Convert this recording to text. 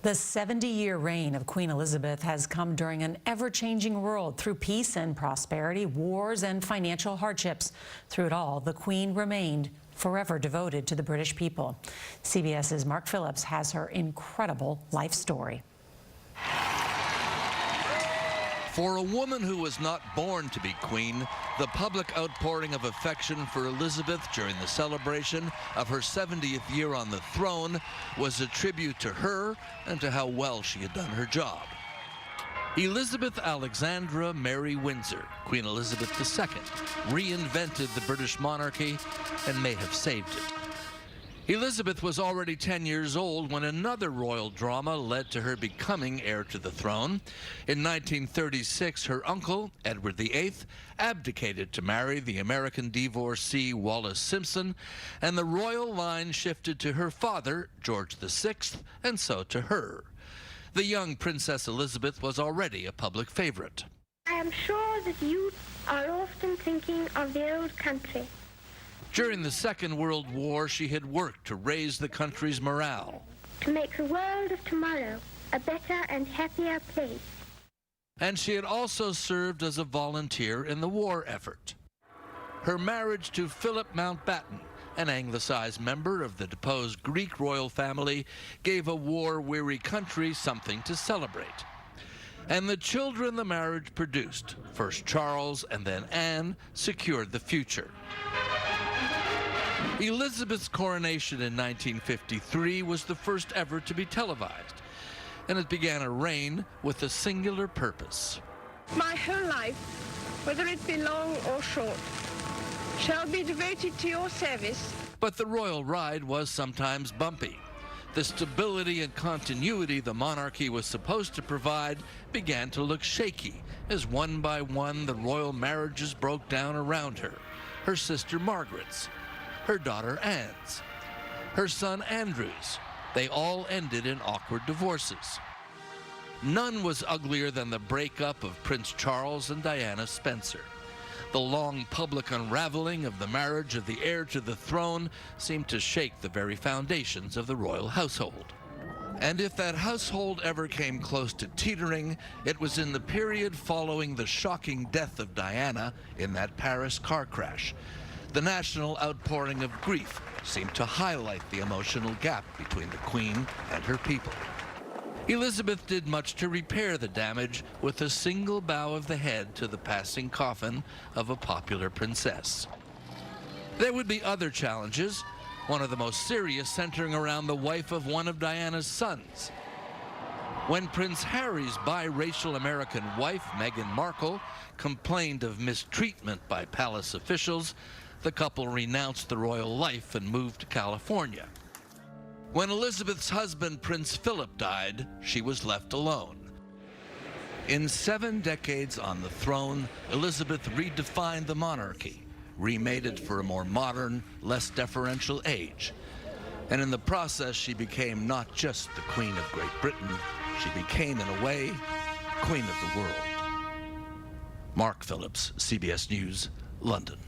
The 70-year reign of Queen Elizabeth has come during an ever-changing world through peace and prosperity, wars and financial hardships. Through it all, the Queen remained forever devoted to the British people. CBS's Mark Phillips has her incredible life story. For a woman who was not born to be queen, the public outpouring of affection for Elizabeth during the celebration of her 70th year on the throne was a tribute to her and to how well she had done her job. Elizabeth Alexandra Mary Windsor, Queen Elizabeth II, reinvented the British monarchy and may have saved it. Elizabeth was already 10 years old when another royal drama led to her becoming heir to the throne. In 1936, her uncle, Edward VIII, abdicated to marry the American divorcee Wallis Simpson, and the royal line shifted to her father, George VI, and so to her. The young Princess Elizabeth was already a public favorite. I am sure that you are often thinking of the old country. During the Second World War, she had worked to raise the country's morale. To make the world of tomorrow a better and happier place. And she had also served as a volunteer in the war effort. Her marriage to Philip Mountbatten, an anglicized member of the deposed Greek royal family, gave a war-weary country something to celebrate. And the children the marriage produced, first Charles and then Anne, secured the future. Elizabeth's coronation in 1953 was the first ever to be televised, and it began a reign with a singular purpose. My whole life, whether it be long or short, shall be devoted to your service. But the royal ride was sometimes bumpy. The stability and continuity the monarchy was supposed to provide began to look shaky as one by one the royal marriages broke down around her. Her sister Margaret's, her daughter Anne's, her son Andrew's. They all ended in awkward divorces. None was uglier than the breakup of Prince Charles and Diana Spencer. The long public unraveling of the marriage of the heir to the throne seemed to shake the very foundations of the royal household. And if that household ever came close to teetering, it was in the period following the shocking death of Diana in that Paris car crash. The national outpouring of grief seemed to highlight the emotional gap between the Queen and her people. Elizabeth did much to repair the damage with a single bow of the head to the passing coffin of a popular princess. There would be other challenges, one of the most serious centering around the wife of one of Diana's sons. When Prince Harry's biracial American wife, Meghan Markle, complained of mistreatment by palace officials, the couple renounced the royal life and moved to California. When Elizabeth's husband, Prince Philip, died, she was left alone. In 7 decades on the throne, Elizabeth redefined the monarchy, remade it for a more modern, less deferential age. And in the process, she became not just the Queen of Great Britain, she became, in a way, Queen of the world. Mark Phillips, CBS News, London.